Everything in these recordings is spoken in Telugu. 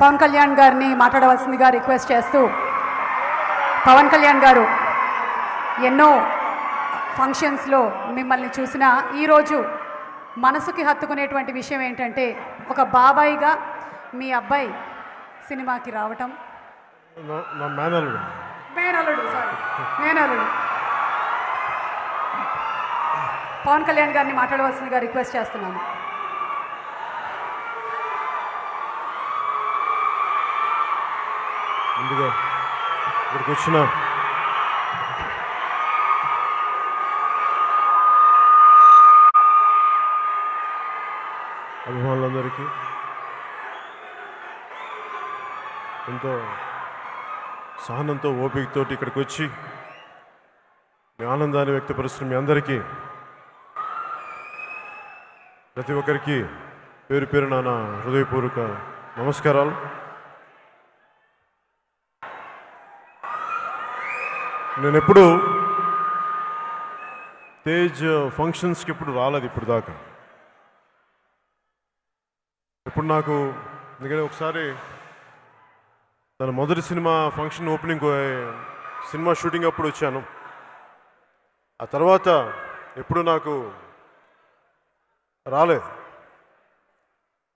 పవన్ కళ్యాణ్ గారిని మాట్లాడవలసిందిగా రిక్వెస్ట్ చేస్తూ, పవన్ కళ్యాణ్ గారు ఎన్నో ఫంక్షన్స్లో మిమ్మల్ని చూసిన ఈరోజు మనసుకి హత్తుకునేటువంటి విషయం ఏంటంటే, ఒక బాబాయిగా మీ అబ్బాయి సినిమాకి రావటం. నా మేనల్లుడు పవన్ కళ్యాణ్ గారిని మాట్లాడవలసిందిగా రిక్వెస్ట్ చేస్తున్నాను. ముందుగా ఇక్కడికి వచ్చిన అభిమానులందరికీ, ఎంతో సహనంతో ఓపికతో ఇక్కడికి వచ్చి మీ ఆనందాన్ని వ్యక్తపరుస్తున్న మీ అందరికీ, ప్రతి ఒక్కరికి పేరు పేరు నా హృదయపూర్వక నమస్కారాలు. నేను ఎప్పుడు తేజ్ ఫంక్షన్స్కి ఎప్పుడు రాలేదు ఇప్పుడు దాకా. ఇప్పుడు నాకు ఎందుకంటే ఒకసారి తన మొదటి cinema function opening cinema shooting అప్పుడు వచ్చాను. ఆ తర్వాత ఎప్పుడు నాకు రాలేదు.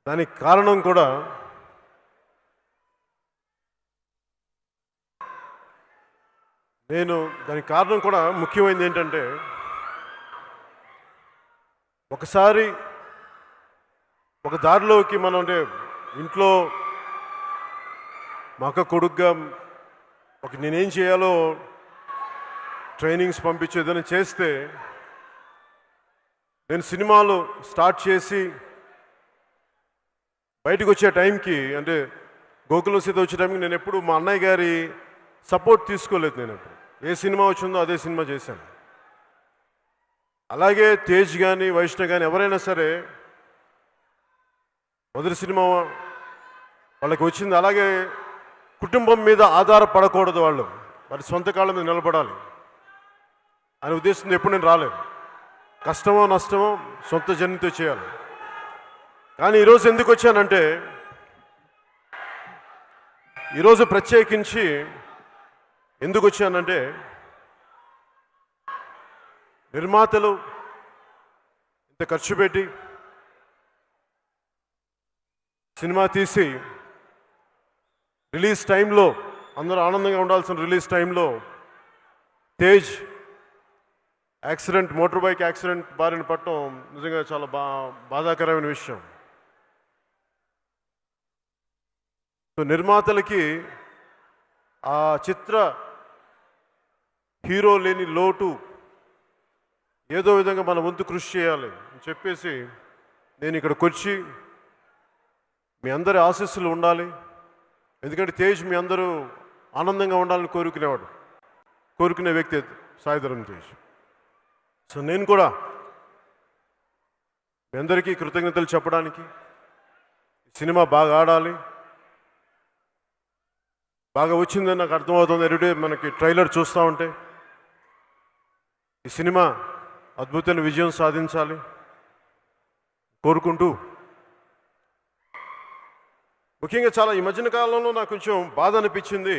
దానికి కారణం కూడా ముఖ్యమైనది ఏంటంటే, ఒకసారి ఒక దారిలోకి మనం అంటే ఇంట్లో మా అక్క కొడుకుగా నేనేం చేయాలో ట్రైనింగ్స్ పంపించేదని చేస్తే, నేను సినిమాలు స్టార్ట్ చేసి బయటకు వచ్చే టైంకి, అంటే గోకులం సీత వచ్చే టైంకి నేను ఎప్పుడు మా అన్నయ్య గారి సపోర్ట్ తీసుకోలేదు. నేను ఎప్పుడు ఏ సినిమా వచ్చిందో అదే సినిమా చేశాను. అలాగే తేజ్ కానీ వైష్ణవ్ కానీ ఎవరైనా సరే మొదటి సినిమా వాళ్ళకి వచ్చింది, అలాగే కుటుంబం మీద ఆధారపడకూడదు, వాళ్ళు వారి సొంత కాళ్ళ మీద నిలబడాలి అనే ఉద్దేశంతో ఎప్పుడు నేను రాలేదు. కష్టమో నష్టమో సొంత జర్నీతో చేయాలి. కానీ ఈరోజు ఎందుకు వచ్చానంటే, ఈరోజు ప్రత్యేకించి ఎందుకు వచ్చానంటే, నిర్మాతలు ఇంత ఖర్చు పెట్టి సినిమా తీసి రిలీజ్ టైంలో అందరూ ఆనందంగా ఉండాల్సిన రిలీజ్ టైంలో తేజ్ మోటార్ బైక్ యాక్సిడెంట్ బారిన పడటం నిజంగా చాలా బాధాకరమైన విషయం. సో నిర్మాతలకి ఆ చిత్ర హీరో లేని లోటు ఏదో విధంగా మన వంతు కృషి చేయాలి అని చెప్పేసి నేను ఇక్కడికి వచ్చి మీ అందరి ఆశీస్సులు ఉండాలి. ఎందుకంటే తేజ్ మీ అందరూ ఆనందంగా ఉండాలని కోరుకునే వ్యక్తి సాయిధరం తేజ్. సో నేను కూడా మీ అందరికీ కృతజ్ఞతలు చెప్పడానికి, సినిమా బాగా ఆడాలి, బాగా వచ్చిందని నాకు అర్థమవుతుంది. ఎవ్రీడే మనకి ట్రైలర్ చూస్తూ ఉంటే ఈ సినిమా అద్భుతమైన విజయం సాధించాలి కోరుకుంటూ, ముఖ్యంగా చాలా ఈ మధ్యన కాలంలో నాకు కొంచెం బాధ అనిపించింది.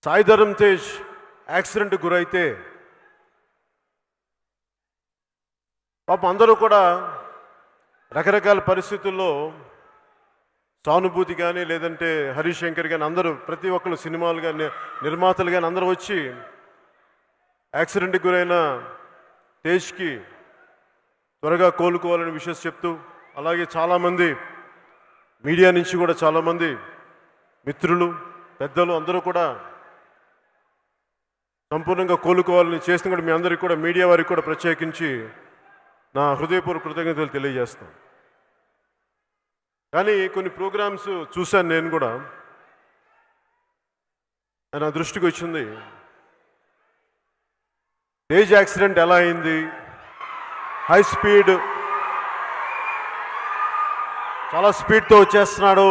సాయిధరం తేజ్ యాక్సిడెంట్ గురైతే పాపం అందరూ కూడా రకరకాల పరిస్థితుల్లో సానుభూతి కానీ లేదంటే హరీష్ శంకర్ కానీ అందరూ ప్రతి ఒక్కరు సినిమాలు కానీ నిర్మాతలు కానీ అందరూ వచ్చి యాక్సిడెంట్కి గురైన తేజ్కి త్వరగా కోలుకోవాలని విషయం చెప్తూ, అలాగే చాలామంది మీడియా నుంచి కూడా చాలామంది మిత్రులు పెద్దలు అందరూ కూడా సంపూర్ణంగా కోలుకోవాలని చేసిన కూడా మీ అందరికీ కూడా మీడియా వారికి కూడా ప్రత్యేకించి నా హృదయపూర్వక కృతజ్ఞతలు తెలియజేస్తాను. కానీ కొన్ని ప్రోగ్రామ్స్ చూశాను నేను కూడా, నా దృష్టికి వచ్చింది తేజ్ యాక్సిడెంట్ ఎలా అయింది, హై స్పీడ్ చాలా స్పీడ్తో వచ్చేస్తున్నాడు,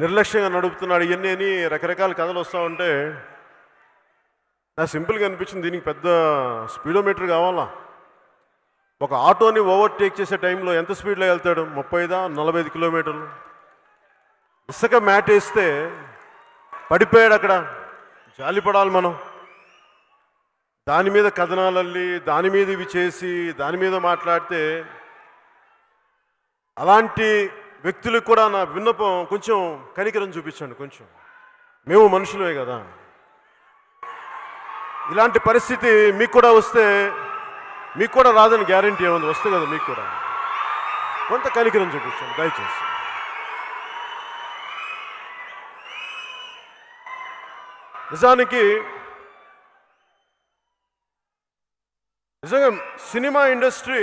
నిర్లక్ష్యంగా నడుపుతున్నాడు, ఇవన్నీ అని రకరకాల కథలు వస్తూ ఉంటే నాకు సింపుల్గా అనిపించింది, దీనికి పెద్ద స్పీడోమీటర్ కావాలా? ఒక ఆటోని ఓవర్టేక్ చేసే టైంలో ఎంత స్పీడ్లో వెళ్తాడు? 35 కిలోమీటర్లు. ఇసుక మ్యాట్ వేస్తే పడిపోయాడు అక్కడ. జాలిపడాలి మనం. దాని మీద కథనాలల్లి, దాని మీద ఇవి చేసి, దాని మీద మాట్లాడితే, అలాంటి వ్యక్తులకు కూడా నా విన్నపం, కొంచెం కనికరం చూపించండి. కొంచెం మేము మనుషులమే కదా. ఇలాంటి పరిస్థితి మీకు కూడా వస్తే, మీకు కూడా రాదని గ్యారంటీ ఏముంది? వస్తుంది కదా మీకు కూడా. కొంత కనికరం చూపించండి దయచేసి. నిజంగా సినిమా ఇండస్ట్రీ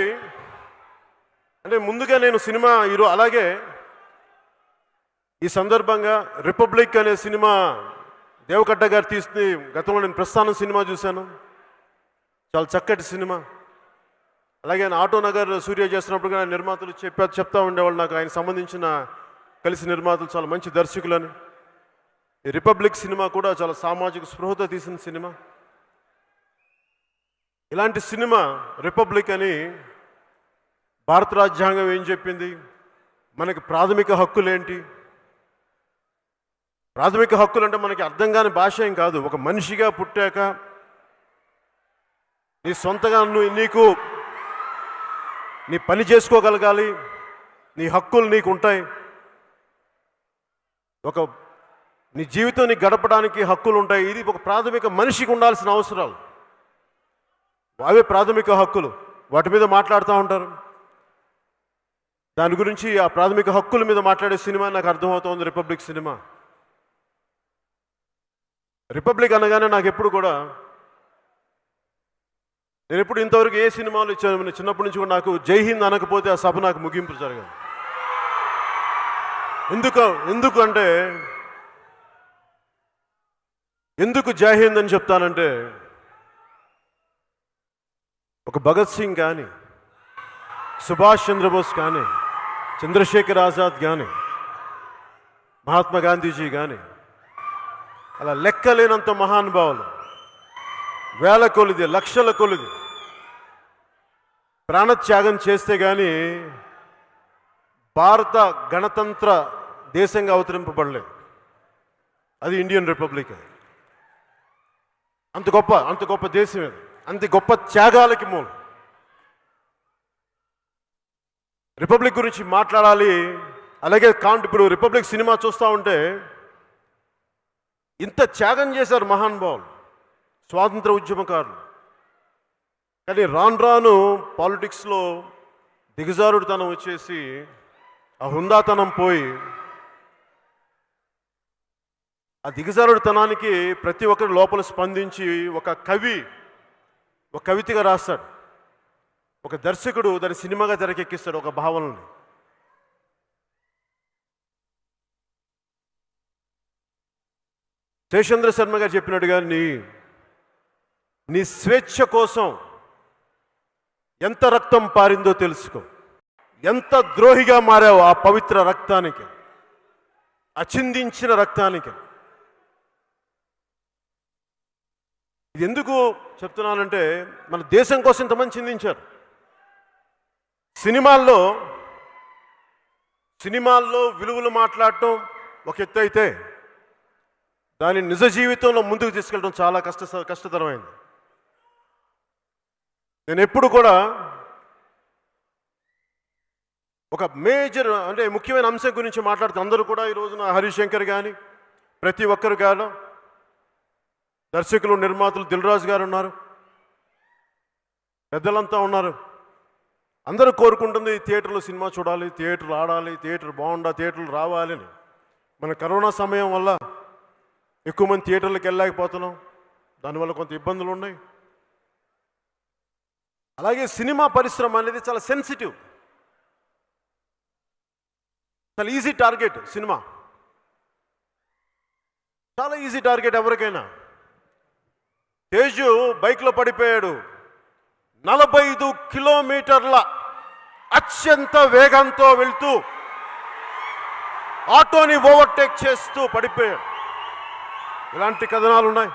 అంటే, ముందుగా నేను సినిమా హీరో, అలాగే ఈ సందర్భంగా రిపబ్లిక్ అనే సినిమా దేవకట్ట గారు తీసి, గతంలో నేను ప్రస్థానం సినిమా చూశాను, చాలా చక్కటి సినిమా. అలాగే ఆయన ఆటో నగర్ సూర్య చేస్తున్నప్పుడు కానీ నిర్మాతలు చెప్తా ఉండేవాళ్ళు నాకు, ఆయన సంబంధించిన కలిసి నిర్మాతలు చాలా మంచి దర్శకులని. ఈ రిపబ్లిక్ సినిమా కూడా చాలా సామాజిక స్పృహతో తీసిన సినిమా. ఇలాంటి సినిమా రిపబ్లిక్ అని, భారత రాజ్యాంగం ఏం చెప్పింది, మనకి ప్రాథమిక హక్కులేంటి, ప్రాథమిక హక్కులు అంటే మనకి అర్థం కాని భాష ఏం కాదు. ఒక మనిషిగా పుట్టాక నీ సొంతగా నీకు నీ పని చేసుకోగలగాలి, నీ హక్కులు నీకు ఉంటాయి, నీ జీవితం నీకు గడపడానికి హక్కులు ఉంటాయి. ఇది ఒక ప్రాథమిక మనిషికి ఉండాల్సిన అవసరాలు, అవే ప్రాథమిక హక్కులు. వాటి మీద మాట్లాడుతూ ఉంటారు. దాని గురించి, ఆ ప్రాథమిక హక్కుల మీద మాట్లాడే సినిమా నాకు అర్థమవుతోంది రిపబ్లిక్ సినిమా. రిపబ్లిక్ అనగానే నాకు ఎప్పుడు కూడా, నేను ఎప్పుడు ఇంతవరకు ఏ సినిమాలు ఇచ్చాను, చిన్నప్పటి నుంచి కూడా నాకు జై హింద్ అనకపోతే ఆ సభ నాకు ముగింపు జరగదు. ఎందుకంటే ఎందుకు జై హింద్ అని చెప్తానంటే, ఒక భగత్ సింగ్ కానీ, సుభాష్ చంద్రబోస్ కానీ, చంద్రశేఖర్ ఆజాద్ కానీ, మహాత్మా గాంధీజీ కానీ, అలా లెక్కలేనంత మహానుభావులు, వేల కొలిది, లక్షల కొలిది ప్రాణత్యాగం చేస్తే కానీ భారత గణతంత్ర దేశంగా అవతరింపబడలేదు. అది ఇండియన్ రిపబ్లిక్. అంత గొప్ప దేశం ఇది. అంత గొప్ప త్యాగాలకి మూలం. రిపబ్లిక్ గురించి మాట్లాడాలి. అలాగే ఇప్పుడు రిపబ్లిక్ సినిమా చూస్తూ ఉంటే, ఇంత త్యాగం చేశారు మహానుభావులు, స్వాతంత్ర ఉద్యమకారులు. కానీ రాను పాలిటిక్స్లో దిగజారుడుతనం వచ్చేసి, ఆ హుందాతనం పోయి, ఆ దిగజారుడుతనానికి ప్రతి ఒక్కరు లోపల స్పందించి ఒక కవితగా రాస్తాడు, ఒక దర్శకుడు దాని సినిమాగా తెరకెక్కిస్తాడు ఒక భావనని. శేషేంద్ర శర్మ గారు చెప్పినట్టుగా, నీ స్వేచ్ఛ కోసం ఎంత రక్తం పారిందో తెలుసుకో, ఎంత ద్రోహిగా మారావు ఆ పవిత్ర రక్తానికి, అచిందించిన రక్తానికి. ఇది ఎందుకు చెప్తున్నానంటే, మన దేశం కోసం ఇంతమంది చిందించారు. సినిమాల్లో విలువలు మాట్లాడటం ఒక ఎత్తు అయితే, దాన్ని నిజ జీవితంలో ముందుకు తీసుకెళ్ళడం చాలా కష్టతరమైంది. నేను ఎప్పుడు కూడా ఒక మేజర్ అంటే ముఖ్యమైన అంశం గురించి మాట్లాడుతూ, అందరూ కూడా ఈ రోజున హరిశంకర్ కానీ, ప్రతి ఒక్కరు గాను, దర్శకులు నిర్మాతలు దిల్ రాజు గారు ఉన్నారు, పెద్దలంతా ఉన్నారు. అందరూ కోరుకుంటుంది థియేటర్లో సినిమా చూడాలి, థియేటర్లు ఆడాలి, థియేటర్ థియేటర్లు రావాలి అని. మన కరోనా సమయం వల్ల ఎక్కువ మంది థియేటర్లకు వెళ్ళలేకపోతున్నాం, దానివల్ల కొంత ఇబ్బందులు ఉన్నాయి. అలాగే సినిమా పరిశ్రమ అనేది చాలా సెన్సిటివ్, చాలా ఈజీ టార్గెట్. సినిమా చాలా ఈజీ టార్గెట్ ఎవరికైనా. తేజు బైక్లో పడిపోయాడు, 45 కిలోమీటర్ల అత్యంత వేగంతో వెళ్తూ ఆటోని ఓవర్టేక్ చేస్తూ పడిపోయాడు. ఇలాంటి కథనాలు ఉన్నాయి.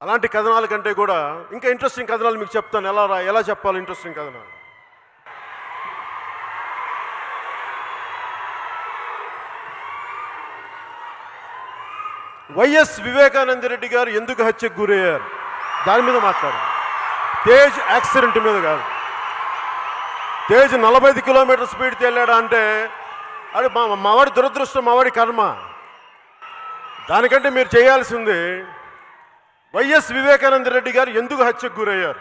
అలాంటి కథనాల కంటే కూడా ఇంకా ఇంట్రెస్టింగ్ కథనాలు మీకు చెప్తాను. ఎలా చెప్పాలి ఇంట్రెస్టింగ్ కథనాలు. వైఎస్ వివేకానంద రెడ్డి గారు ఎందుకు హత్యకు గురయ్యారు దాని మీద మాట్లాడారు. తేజ్ యాక్సిడెంట్ మీద కాదు. తేజ్ 45 కిలోమీటర్ స్పీడ్తో వెళ్ళాడా అంటే అది మావాడి దురదృష్టం, మావాడి కర్మ. దానికంటే మీరు చేయాల్సింది వైఎస్ వివేకానంద రెడ్డి గారు ఎందుకు హత్యకు గురయ్యారు.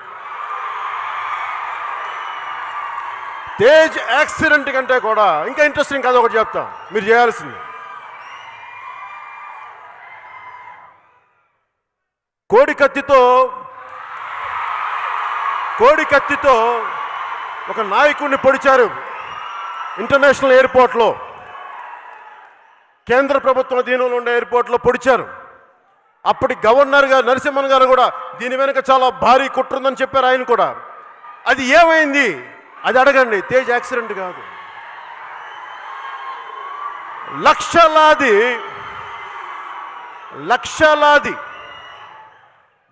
తేజ్ యాక్సిడెంట్ కంటే కూడా ఇంకా ఇంట్రెస్టింగ్ కథ ఒకటి చెప్తాం మీరు చేయాల్సింది. కోడి కత్తితో ఒక నాయకుడిని పొడిచారు ఇంటర్నేషనల్ ఎయిర్పోర్ట్లో. కేంద్ర ప్రభుత్వం అధీనంలో ఉండే ఎయిర్పోర్ట్లో పొడిచారు. అప్పటి గవర్నర్ గారు నరసింహన్ గారు కూడా దీని వెనుక చాలా భారీ కుట్ర ఉందని చెప్పారు. ఆయన కూడా అది ఏమైంది అది అడగండి. తేజ్ యాక్సిడెంట్ కాదు. లక్షలాది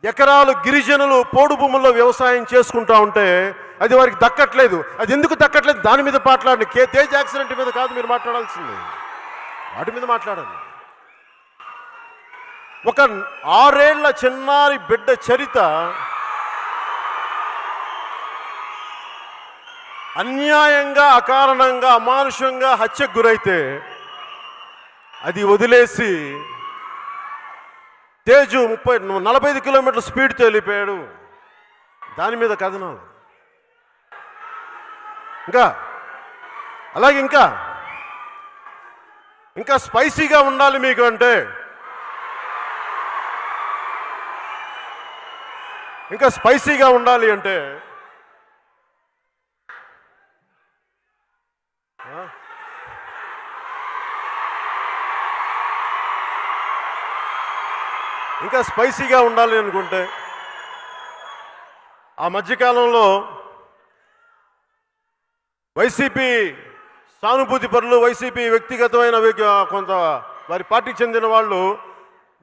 ఎకరాలు గిరిజనులు పోడు భూముల్లో వ్యవసాయం చేసుకుంటా ఉంటే అది వారికి దక్కట్లేదు. అది ఎందుకు దక్కట్లేదు దాని మీద మాట్లాడండి. తేజ్ యాక్సిడెంట్ మీద కాదు మీరు మాట్లాడాల్సింది, వాటి మీద మాట్లాడండి. ఒక 6 ఏళ్ల చిన్నారి బిడ్డ చరిత అన్యాయంగా, అకారణంగా, అమానుషంగా హత్యకు గురైతే అది వదిలేసి తేజు 45 కిలోమీటర్ల స్పీడ్తో వెళ్ళిపోయాడు. దాని మీద కథనాలు. అలాగే ఇంకా స్పైసీగా ఉండాలి మీకు అంటే ఇంకా స్పైసీగా ఉండాలి అంటే ఇంకా స్పైసీగా ఉండాలి అనుకుంటే ఆ మధ్యకాలంలో వైసీపీ సానుభూతి పరులు, వైసీపీ వ్యక్తిగతమైన కొంత వారి పార్టీకి చెందిన వాళ్ళు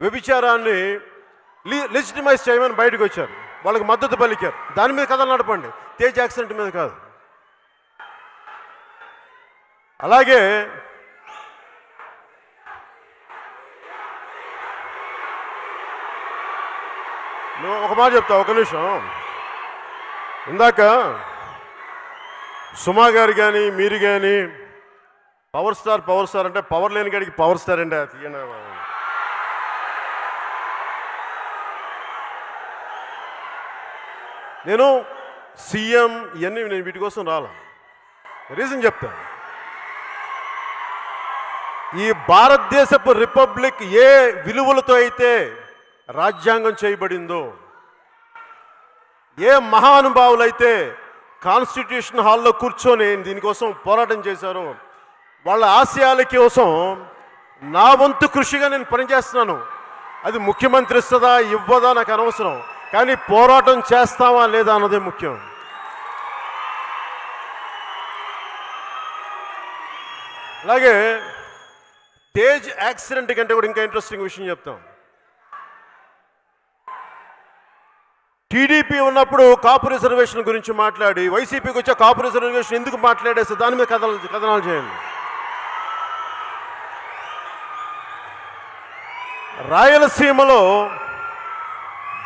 వ్యభిచారాన్ని లెజిటిమైజ్ చేయమని బయటకు వచ్చారు. వాళ్ళకి మద్దతు పలికారు. దాని మీద కథలు నడపండి, తేజ్ యాక్సిడెంట్ మీద కాదు. అలాగే ఒక మాట చెప్తా, ఒక నిమిషం. ఇందాక సుమా గారు కానీ మీరు కానీ పవర్ స్టార్ అంటే పవర్ లేని కాడికి పవర్ స్టార్ అండి. తీయండి. నేను సీఎం ఇవన్నీ నేను వీటి కోసం రాలా. రీజన్ చెప్తాను. ఈ భారతదేశపు రిపబ్లిక్ ఏ విలువలతో అయితే రాజ్యాంగం చేయబడిందో, ఏ మహానుభావులైతే కాన్స్టిట్యూషన్ హాల్లో కూర్చొని దీనికోసం పోరాటం చేశారో వాళ్ళ ఆశయాల కోసం నా వంతు కృషిగా నేను పనిచేస్తున్నాను. అది ముఖ్యమంత్రి ఇస్తుందా ఇవ్వదా నాకు అనవసరం, కానీ పోరాటం చేస్తావా లేదా అన్నదే ముఖ్యం. అలాగే తేజ్ యాక్సిడెంట్ కంటే కూడా ఇంకా ఇంట్రెస్టింగ్ విషయం చెప్తాం. టీడీపీ ఉన్నప్పుడు కాపు రిజర్వేషన్ గురించి మాట్లాడి వైసీపీకి వచ్చే కాపు రిజర్వేషన్ ఎందుకు మాట్లాడేస్తే దాని మీద కథనాలు చేయండి. రాయలసీమలో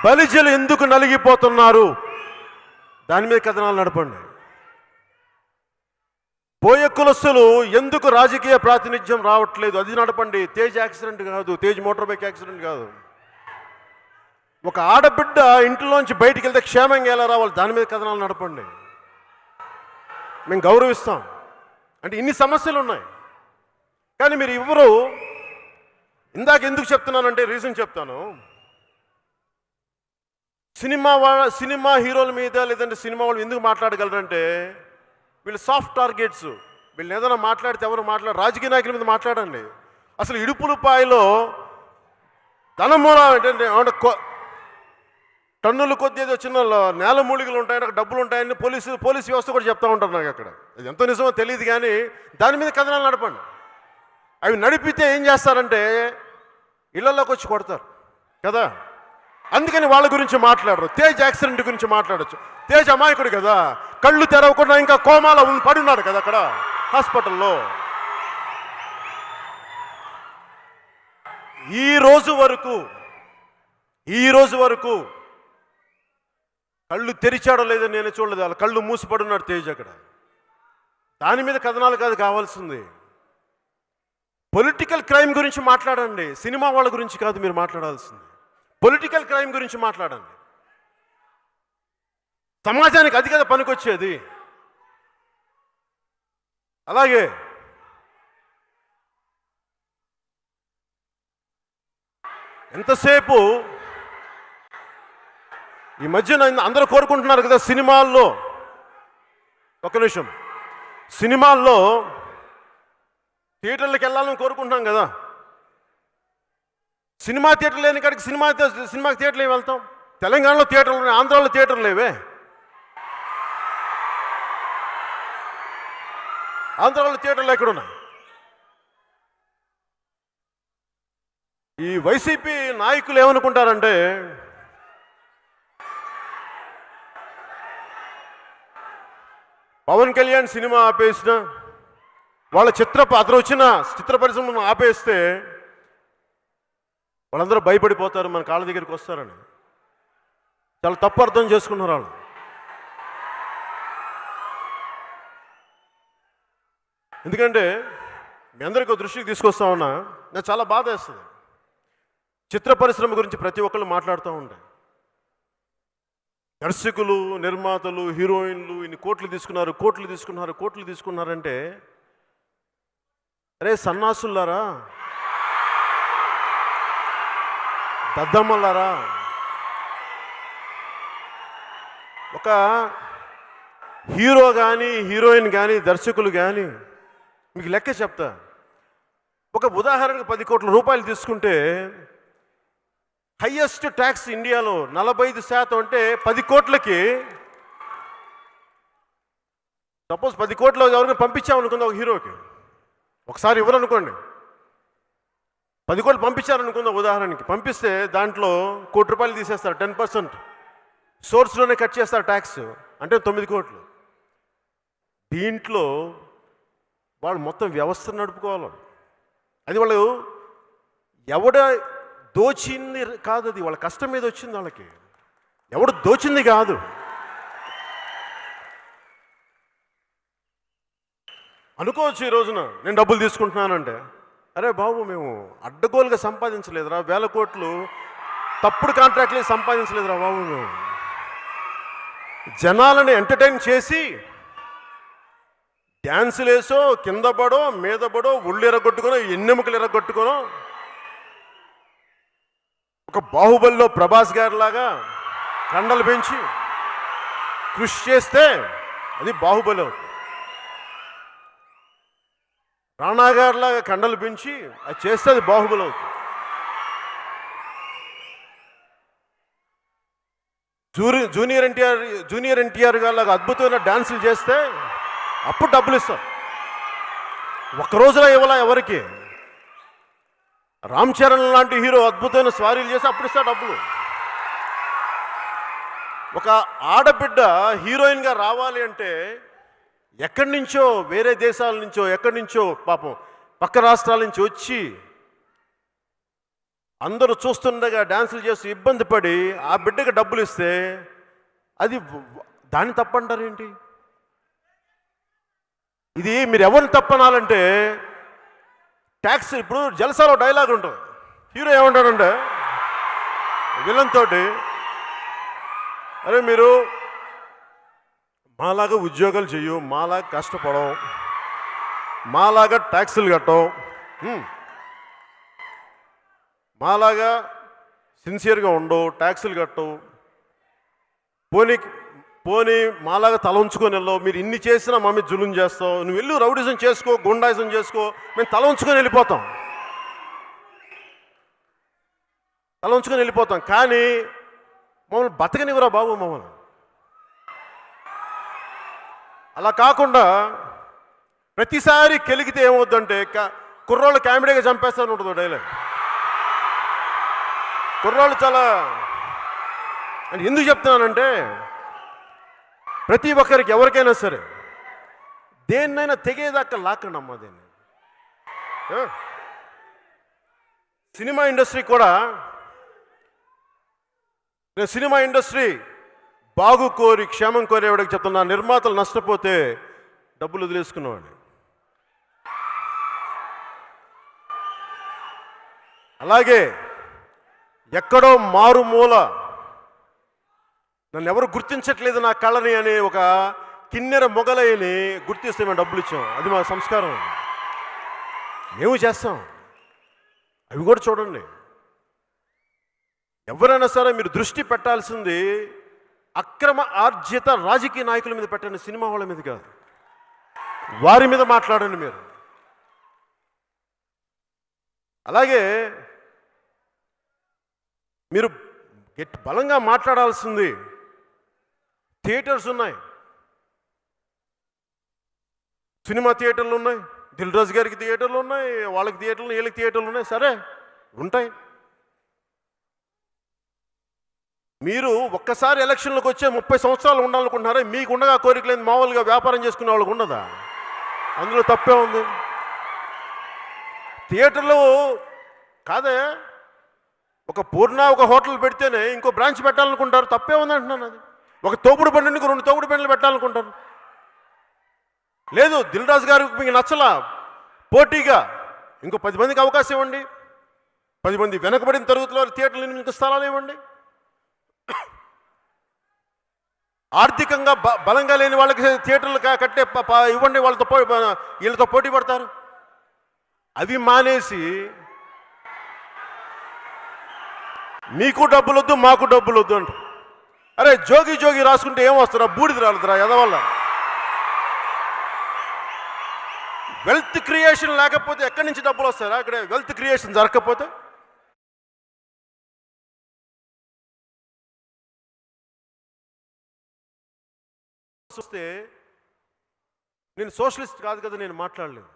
బలిజలు ఎందుకు నలిగిపోతున్నారు దాని మీద కథనాలు నడపండి. బోయ కులస్తులు ఎందుకు రాజకీయ ప్రాతినిధ్యం రావట్లేదు అది నడపండి. తేజ్ యాక్సిడెంట్ కాదు, తేజ్ మోటార్ బైక్ యాక్సిడెంట్ కాదు. ఒక ఆడబిడ్డ ఇంట్లోంచి బయటికి వెళ్తే క్షేమంగా ఎలా రావాలి దాని మీద కథనాలు నడపండి. మేము గౌరవిస్తాం. అంటే ఇన్ని సమస్యలు ఉన్నాయి, కానీ మీరు ఎవరు ఇందాక ఎందుకు చెప్తున్నానంటే రీజన్ చెప్తాను. సినిమా హీరోల మీద లేదంటే సినిమా వాళ్ళు ఎందుకు మాట్లాడగలరంటే వీళ్ళు సాఫ్ట్ టార్గెట్స్. వీళ్ళు ఏదైనా మాట్లాడితే ఎవరు రాజకీయ నాయకుల మీద మాట్లాడండి. అసలు ఇడుపులపాయలో ధనమూల ఏంటంటే టన్నుల కొద్ది ఏదో చిన్న నేల మూలికలు ఉంటాయని అక్కడ డబ్బులు ఉంటాయని పోలీసు వ్యవస్థ కూడా చెప్తూ ఉంటారు నాకు. అక్కడ అది ఎంతో నిజమో తెలియదు, కానీ దాని మీద కథనాలు నడపండి. అవి నడిపితే ఏం చేస్తారంటే ఇళ్లలోకి వచ్చి కొడతారు కదా. అందుకని వాళ్ళ గురించి మాట్లాడరు. తేజ్ యాక్సిడెంట్ గురించి మాట్లాడచ్చు. తేజ్ అమాయకుడు కదా, కళ్ళు తెరవకుండా ఇంకా కోమాలో పడున్నాడు కదా అక్కడ హాస్పిటల్లో. ఈ రోజు వరకు కళ్ళు తెరిచాడో లేదో నేనే చూడలేదు. వాళ్ళ కళ్ళు మూసిపడున్నాడు తేజ్ అక్కడ. దాని మీద కథనాలు కాదు కావాల్సింది. పొలిటికల్ క్రైమ్ గురించి మాట్లాడండి, సినిమా వాళ్ళ గురించి కాదు మీరు మాట్లాడాల్సింది. పొలిటికల్ క్రైమ్ గురించి మాట్లాడండి. సమాజానికి అది కదా పనికొచ్చేది. అలాగే ఎంతసేపు ఈ మధ్యన అందరూ కోరుకుంటున్నారు కదా సినిమాల్లో, ఒక నిమిషం, సినిమాల్లో థియేటర్లకు వెళ్ళాలని కోరుకుంటున్నాం కదా. సినిమా థియేటర్ లేని కాడికి సినిమాకి థియేటర్లు ఏమి వెళ్తాం? తెలంగాణలో థియేటర్లు ఉన్నాయి, ఆంధ్రాలో థియేటర్లు లేవే. ఆంధ్రాలో థియేటర్లు ఎక్కడున్నాయి? ఈ వైసీపీ నాయకులు ఏమనుకుంటారంటే, పవన్ కళ్యాణ్ సినిమా ఆపేసిన, వాళ్ళ అతను వచ్చిన చిత్ర పరిశ్రమను ఆపేస్తే వాళ్ళందరూ భయపడిపోతారు, మన కాళ్ళ దగ్గరికి వస్తారని. చాలా తప్పు అర్థం చేసుకున్నారు వాళ్ళు. ఎందుకంటే మీ అందరికీ దృష్టికి తీసుకొస్తా ఉన్నా, నాకు చాలా బాధ వేస్తుంది. చిత్ర పరిశ్రమ గురించి ప్రతి ఒక్కళ్ళు మాట్లాడుతూ ఉంటాయి. దర్శకులు, నిర్మాతలు, హీరోయిన్లు ఇన్ని కోట్లు తీసుకున్నారంటే, అరే సన్నాసులారా, దద్దమ్మలారా, ఒక హీరో కానీ, హీరోయిన్ కానీ, దర్శకులు కానీ, మీకు లెక్క చెప్తా. ఒక ఉదాహరణకు 10 కోట్ల రూపాయలు తీసుకుంటే హైయెస్ట్ ట్యాక్స్ ఇండియాలో 45% అంటే 10 కోట్లకి, సపోజ్ 10 కోట్లు ఎవరిని పంపించామనుకుందా ఒక హీరోకి, ఒకసారి ఇవ్వరనుకోండి, 10 కోట్లు పంపించారనుకుందా ఉదాహరణకి, పంపిస్తే దాంట్లో 1 కోటి రూపాయలు తీసేస్తారు, 10% సోర్స్లోనే కట్ చేస్తారు ట్యాక్స్, అంటే 9 కోట్లు. దీంట్లో వాళ్ళు మొత్తం వ్యవస్థను నడుపుకోవాలి. అది వాళ్ళు ఎవడ దోచింది కాదు, అది వాళ్ళ కష్టం మీద వచ్చింది. వాళ్ళకి ఎవడు దోచింది కాదు. అనుకోవచ్చు ఈ రోజున నేను డబ్బులు తీసుకుంటున్నానంటే, అరే బాబు మేము అడ్డగోలుగా సంపాదించలేదురా, 1000 కోట్లు తప్పుడు కాంట్రాక్ట్లు సంపాదించలేదురా బాబు, మేము జనాలని ఎంటర్టైన్ చేసి డ్యాన్సులు వేసో, కింద పడో, మీద పడో, ఒళ్ళు ఎరగొట్టుకోనో, ఎన్నెముకలు ఎరగొట్టుకోనో, ఒక బాహుబలిలో ప్రభాస్ గారిలాగా కండలు పెంచి కృషి చేస్తే అది బాహుబలి అవుతుంది. రాణా గారిలాగా కండలు పెంచి అది చేస్తే అది బాహుబలి అవుతుంది. జూనియర్ ఎన్టీఆర్ గారిలాగా అద్భుతమైన డాన్సులు చేస్తే అప్పుడు డబ్బులు ఇస్తారు. ఒక్కరోజులో ఇవ్వాల ఎవరికి? రామ్ చరణ్ లాంటి హీరో అద్భుతమైన స్వారీలు చేసి అప్పుడు ఇస్తారు డబ్బులు. ఒక ఆడబిడ్డ హీరోయిన్గా రావాలి అంటే ఎక్కడి నుంచో, వేరే దేశాల నుంచో, ఎక్కడి నుంచో పాపం పక్క రాష్ట్రాల నుంచి వచ్చి అందరూ చూస్తుండగా డ్యాన్సులు చేసి ఇబ్బంది పడి ఆ బిడ్డకి డబ్బులు ఇస్తే అది దాన్ని తప్పంటారేంటి? ఇది మీరు ఎవరిని తప్పనాలంటే ట్యాక్స్. ఇప్పుడు జల్సాలో డైలాగ్ ఉంటుంది, హీరో ఏమంటాడంటే విలన్ తోటి, అరే మీరు మాలాగా ఉద్యోగాలు చెయ్యు, మాలాగా కష్టపడవు, మాలాగా ట్యాక్సులు కట్టవు, మాలాగా సిన్సియర్గా ఉండవు, ట్యాక్సులు కట్టవు, పోనీ మాలాగా తల ఉంచుకొని వెళ్ళవు, మీరు ఇన్ని చేసినా మా మీద జులుం చేస్తావు, నువ్వు వెళ్ళు రౌడిజం చేసుకో, గుండాయిజం చేసుకో, మేము తల ఉంచుకొని వెళ్ళిపోతాం, కానీ మమ్మల్ని బతకనివ్వరా బాబు మమ్మల్ని. అలా కాకుండా ప్రతిసారి కెలిగితే ఏమవుద్దంటే కుర్రోళ్ళు కామెడీగా చంపేస్తాను ఉంటుంది డైలాగ్. కుర్రోళ్ళు చాలా అని ఎందుకు చెప్తున్నానంటే ప్రతి ఒక్కరికి ఎవరికైనా సరే దేన్నైనా తెగేదాకా లాక్కండి అమ్మా దీన్ని. సినిమా ఇండస్ట్రీ కూడా, నేను సినిమా ఇండస్ట్రీ బాగు కోరి క్షేమం కోరేవాడికి చెప్తున్నా, నిర్మాతలు నష్టపోతే డబ్బులు వదిలేసుకునేవాడిని. అలాగే ఎక్కడో మారుమూల నన్ను ఎవరు గుర్తించట్లేదు నా కళని అనే ఒక కిన్నెర మొగలయ్యని గుర్తిస్తే మేము డబ్బులు ఇచ్చాం. అది మా సంస్కారం. మేము చేస్తాం. అవి కూడా చూడండి. ఎవరైనా సరే మీరు దృష్టి పెట్టాల్సింది అక్రమ ఆర్జిత రాజకీయ నాయకుల మీద పెట్టండి, సినిమా వాళ్ళ మీద కాదు. వారి మీద మాట్లాడండి మీరు. అలాగే మీరు బలంగా మాట్లాడాల్సింది థియేటర్స్ ఉన్నాయి, సినిమా థియేటర్లు ఉన్నాయి, దిల్ రాజు గారికి థియేటర్లు ఉన్నాయి, వాళ్ళకి థియేటర్లు, వీళ్ళకి థియేటర్లు ఉన్నాయి. సరే ఉంటాయి. మీరు ఒక్కసారి ఎలక్షన్లకు వచ్చే 30 సంవత్సరాలు ఉండాలనుకుంటున్నారా? మీకు ఉండగా కోరికలేదు, మామూలుగా వ్యాపారం చేసుకునే వాళ్ళకు ఉండదా? అందులో తప్పే ఉంది. థియేటర్లో కాదే, ఒక పూర్ణ ఒక హోటల్ పెడితేనే ఇంకో బ్రాంచ్ పెట్టాలనుకుంటారు. తప్పే ఉంది అంటున్నాను. అది ఒక తోపుడు బండికి 2 తోపుడు బండ్లు పెట్టాలనుకుంటారు. లేదు దిల్ రాజు గారికి మీకు నచ్చలా, పోటీగా ఇంకో 10 మందికి అవకాశం ఇవ్వండి, 10 మంది వెనకబడిన తరగతిలో థియేటర్లు మీకు స్థలాలు ఇవ్వండి. ఆర్థికంగా బలంగా లేని వాళ్ళకి థియేటర్లు కట్టే ఇవ్వండి, వీళ్ళతో పోటీ పడతారు. అవి మానేసి మీకు డబ్బులు వద్దు మాకు డబ్బులు వద్దు అంట. అరే జోగి జోగి రాసుకుంటే ఏం వస్తారా? బూడిద రాలుతురా ఎదవల్ల. వెల్త్ క్రియేషన్ లేకపోతే ఎక్కడి నుంచి డబ్బులు వస్తారా? అక్కడ వెల్త్ క్రియేషన్ జరగకపోతే వస్తే నేను సోషలిస్ట్ కాదు కదా, నేను మాట్లాడలేదు.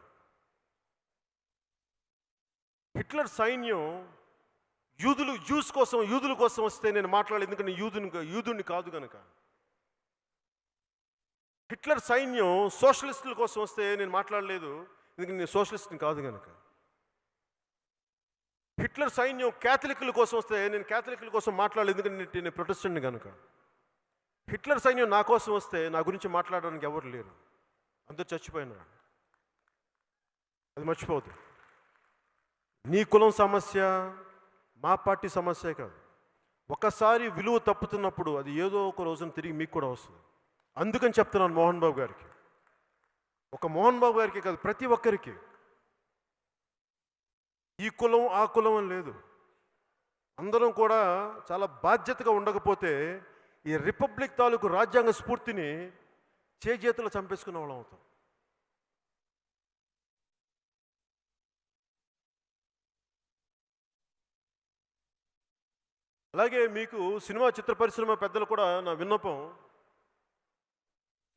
హిట్లర్ సైన్యం యూదుల కోసం వస్తే నేను మాట్లాడలేదు, ఎందుకంటే యూదుని కాదు కనుక. హిట్లర్ సైన్యం సోషలిస్టుల కోసం వస్తే నేను మాట్లాడలేదు, ఎందుకంటే నేను సోషలిస్ట్ని కాదు కనుక. హిట్లర్ సైన్యం క్యాథలిక్ల కోసం వస్తే నేను క్యాథలిక్ల కోసం మాట్లాడలేదు, ఎందుకంటే నేను ప్రొటెస్టెంట్ని కనుక. హిట్లర్ సైన్యం నా కోసం వస్తే నా గురించి మాట్లాడడానికి ఎవరు లేరు, అందరూ చచ్చిపోయినారు. అది మర్చిపోవద్దు. నీ కులం సమస్య మా పార్టీ సమస్య కాదు. ఒకసారి విలువ తప్పుతున్నప్పుడు అది ఏదో ఒక రోజున తిరిగి మీకు కూడా వస్తుంది. అందుకని చెప్తున్నాను మోహన్ బాబు గారికి, ఒక మోహన్ బాబు గారికి కాదు, ప్రతి ఒక్కరికి ఈ కులం ఆ కులం అని లేదు. అందరం కూడా చాలా బాధ్యతగా ఉండకపోతే ఈ రిపబ్లిక్ తాలూకు రాజ్యాంగ స్ఫూర్తిని చేతులు చంపేసుకునే వాళ్ళం అవుతాం. అలాగే మీకు సినిమా చిత్ర పరిశ్రమ పెద్దలు కూడా నా విన్నపం,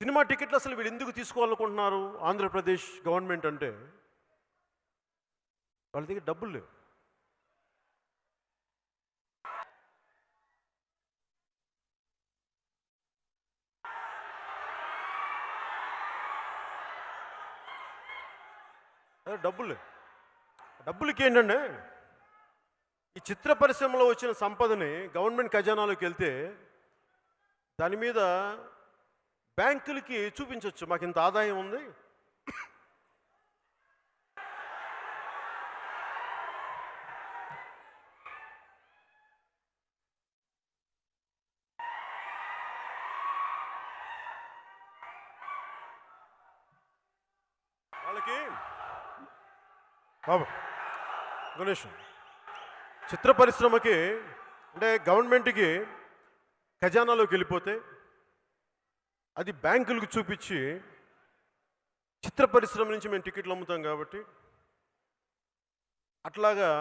సినిమా టికెట్లు అసలు వీళ్ళు ఎందుకు తీసుకోవాలనుకుంటున్నారు ఆంధ్రప్రదేశ్ గవర్నమెంట్ అంటే వాళ్ళ దగ్గర డబ్బులు లేవు. డబ్బులకి ఏంటంటే ఈ చిత్ర పరిశ్రమలో వచ్చిన సంపదని గవర్నమెంట్ ఖజానాలోకి వెళ్తే దాని మీద బ్యాంకులకి చూపించవచ్చు, మాకు ఇంత ఆదాయం ఉంది, వాళ్ళకి బాబు గణేష్ చిత్ర పరిశ్రమకి అంటే గవర్నమెంట్కి ఖజానాలోకి వెళ్ళిపోతే అది బ్యాంకులకు చూపించి చిత్ర పరిశ్రమ నుంచి మేము టికెట్లు అమ్ముతాం కాబట్టి, అట్లాగా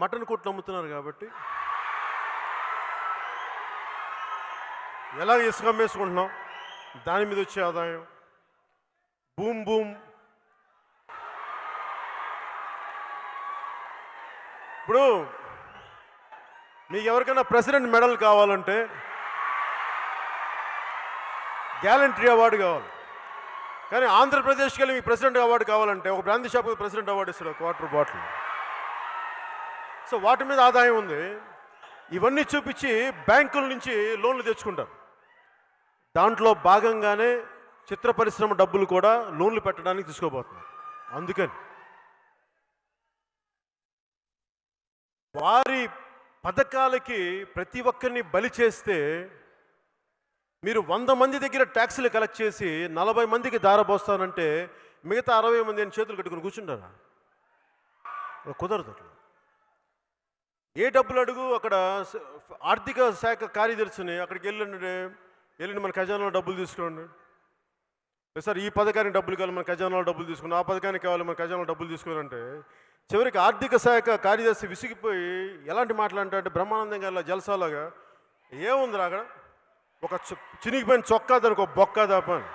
మటన్ కొట్లు అమ్ముతున్నారు కాబట్టి ఎలా ఇసుక అమ్మేసుకుంటున్నాం, దాని మీద వచ్చే ఆదాయం బూమ్ బూమ్. ఇప్పుడు మీకు ఎవరికైనా ప్రెసిడెంట్ మెడల్ కావాలంటే గ్యాలంటరీ అవార్డు కావాలి. కానీ ఆంధ్రప్రదేశ్కి వెళ్ళి మీకు ప్రెసిడెంట్ అవార్డు కావాలంటే ఒక బ్రాందీ షాప్ ప్రెసిడెంట్ అవార్డు ఇస్తాడు, క్వార్టర్ బాటిల్. సో వాటి మీద ఆదాయం ఉంది. ఇవన్నీ చూపించి బ్యాంకుల నుంచి లోన్లు తెచ్చుకుంటారు. దాంట్లో భాగంగానే చిత్ర పరిశ్రమ డబ్బులు కూడా లోన్లు పెట్టడానికి తీసుకోబోతున్నారు. అందుకని వారి పథకాలకి ప్రతి ఒక్కరిని బలి చేస్తే మీరు 100 మంది దగ్గర ట్యాక్సులు కలెక్ట్ చేసి 40 మందికి దారబోస్తానంటే మిగతా 60 మంది అని చేతులు కట్టుకుని కూర్చుంటారా? కుదరదు. అట్లా ఏ డబ్బులు అడుగు అక్కడ ఆర్థిక శాఖ కార్యదర్శిని అక్కడికి వెళ్ళండి మన ఖజానాలో డబ్బులు తీసుకోండి, సార్ ఈ పథకానికి డబ్బులు కావాలి మన ఖజానాలో డబ్బులు తీసుకుని, ఆ పథకానికి కావాలి మన ఖజానాలో డబ్బులు తీసుకోవాలంటే చివరికి ఆర్థిక శాఖ కార్యదర్శి విసిగిపోయి ఎలాంటి మాట్లాడంటే బ్రహ్మానందం గారిలా జలసాలాగా ఏముందిరా అక్కడ ఒక చినిగిపోయిన చొక్కా దానికి ఒక బొక్క దాపని.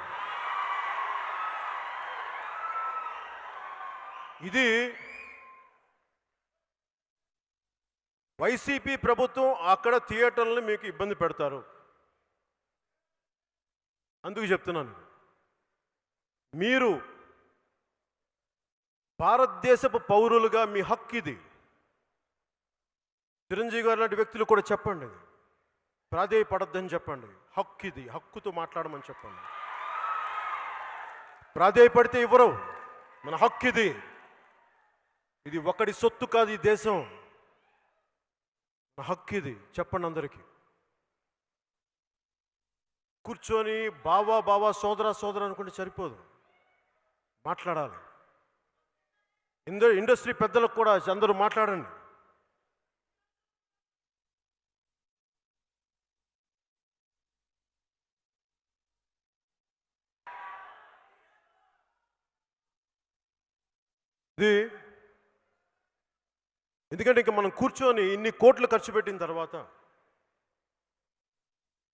ఇది వైసీపీ ప్రభుత్వం అక్కడ థియేటర్లను మీకు ఇబ్బంది పెడతారు. అందుకు చెప్తున్నాను, మీరు భారతదేశపు పౌరులుగా మీ హక్కు ఇది. చిరంజీవి గారు లాంటి వ్యక్తులు కూడా చెప్పండి, ప్రాధేయపడద్దని చెప్పండి. హక్కు ఇది, హక్కుతో మాట్లాడమని చెప్పండి. ప్రాధేయపడితే ఇవ్వరు, మన హక్కు ఇది. ఇది ఒకటి సొత్తు కాదు, ఈ దేశం మన హక్కు ఇది చెప్పండి అందరికీ. కూర్చొని బావా సోదర అనుకుంటే సరిపోదు, మాట్లాడాలి. ఇండస్ట్రీ పెద్దలకు కూడా అందరూ మాట్లాడండి. ఇది ఎందుకంటే ఇంకా మనం కూర్చొని ఇన్ని కోట్లు ఖర్చు పెట్టిన తర్వాత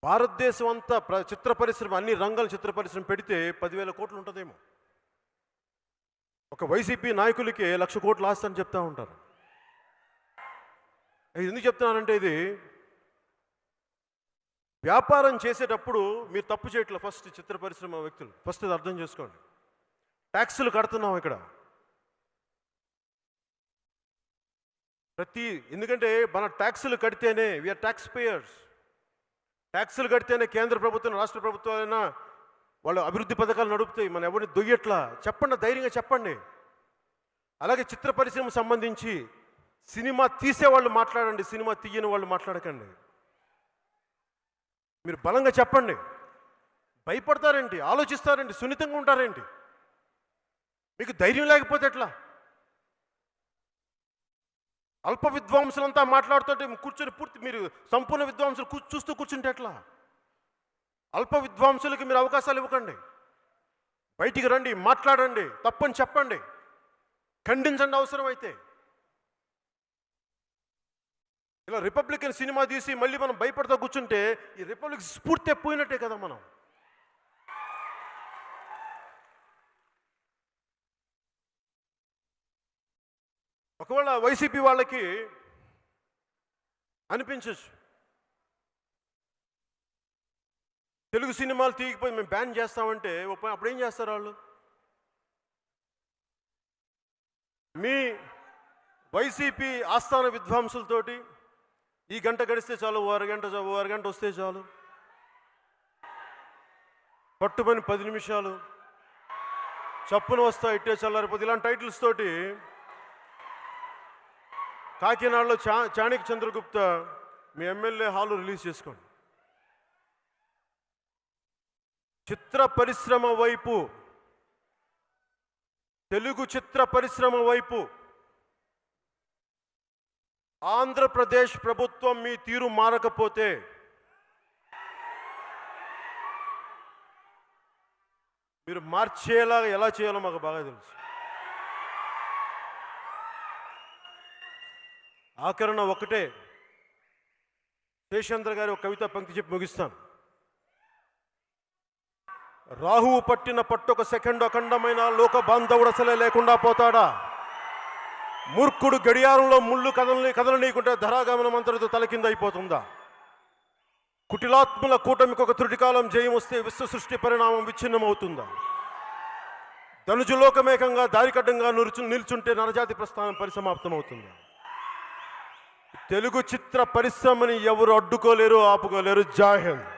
భారతదేశం అంతా చిత్ర పరిశ్రమ అన్ని రంగాల చిత్ర పరిశ్రమ పెడితే 10,000 కోట్లు ఉంటుందేమో. ఒక వైసీపీ నాయకులకి 1,00,000 కోట్లు ఆస్తని చెప్తా ఉంటారు. ఎందుకు చెప్తున్నానంటే ఇది వ్యాపారం చేసేటప్పుడు మీరు తప్పు చేయట్లే. ఫస్ట్ చిత్ర పరిశ్రమ వ్యక్తులు ఫస్ట్ ఇది అర్థం చేసుకోండి. ట్యాక్సులు కడుతున్నాం ఇక్కడ ఎందుకంటే మన ట్యాక్సులు కడితేనే వీఆర్ ట్యాక్స్ పేయర్స్. ట్యాక్సులు కడితేనే కేంద్ర ప్రభుత్వం రాష్ట్ర ప్రభుత్వాలైనా వాళ్ళు అభివృద్ధి పథకాలు నడుపుతాయి. మన ఎవరిని దొయ్యట్లా చెప్పండి, ధైర్యంగా చెప్పండి. అలాగే చిత్ర పరిశ్రమ సంబంధించి సినిమా తీసేవాళ్ళు మాట్లాడండి, సినిమా తీయని వాళ్ళు మాట్లాడకండి. మీరు బలంగా చెప్పండి. భయపడతారేంటి, ఆలోచిస్తారేంటి, సున్నితంగా ఉంటారేంటి? మీకు ధైర్యం లేకపోతే ఎట్లా? అల్ప విద్వాంసులంతా మాట్లాడుతుంటే కూర్చొని మీరు సంపూర్ణ విద్వాంసులు చూస్తూ కూర్చుంటే ఎట్లా? అల్ప విద్వాంసులకి మీరు అవకాశాలు ఇవ్వకండి. బయటికి రండి, మాట్లాడండి, తప్పని చెప్పండి, ఖండించండి అవసరమైతే. ఇలా రిపబ్లికన్ సినిమా తీసి మళ్ళీ మనం భయపడతా కూర్చుంటే ఈ రిపబ్లిక్ స్ఫూర్తి పోయినట్టే కదా. మనం ఒకవేళ వైసీపీ వాళ్ళకి అనిపించచ్చు తెలుగు సినిమాలు తీయకపోయి మేము బ్యాన్ చేస్తామంటే అప్పుడు ఏం చేస్తారు వాళ్ళు? మీ వైసీపీ ఆస్థాన విద్వాంసులతోటి ఈ గంట గడిస్తే చాలు, ఓ అరగంట వస్తే చాలు, పట్టుమని 10 నిమిషాలు చప్పున వస్తా ఇట్టే చల్లారిపోతే ఇలాంటి టైటిల్స్ తోటి కాకినాడలో చాణక్య చంద్రగుప్త మీ ఎమ్మెల్యే హాలు రిలీజ్ చేసుకోండి. చిత్ర పరిశ్రమ వైపు, తెలుగు చిత్ర పరిశ్రమ వైపు ఆంధ్రప్రదేశ్ ప్రభుత్వం మీ తీరు మారకపోతే మీరు మార్చేలా ఎలా చేయాలో మాకు బాగా తెలుసు. ఆకరణ ఒకటే, శేషేంద్ర గారి ఒక కవిత పంక్తి చెప్పి ముగిస్తాను. రాహువు పట్టిన పట్టొక సెకండ్ అఖండమైన లోక బాంధవుడు అసలే లేకుండా పోతాడా? మూర్ఖుడు గడియారంలో ముళ్ళు కదలనీయకుంటే ధరాగమనం అంతటితో తల కింద అయిపోతుందా? కుటిలాత్మల కూటమికి ఒక త్రుటికాలం జయం వస్తే విశ్వ సృష్టి పరిణామం విచ్ఛిన్నమవుతుందా? ధనుజులోకమేకంగా దారికడ్డంగా నిల్చుంటే నరజాతి ప్రస్థానం పరిసమాప్తమవుతుంది. తెలుగు చిత్ర పరిశ్రమని ఎవరు అడ్డుకోలేరు, ఆపుకోలేరు. జై హింద్.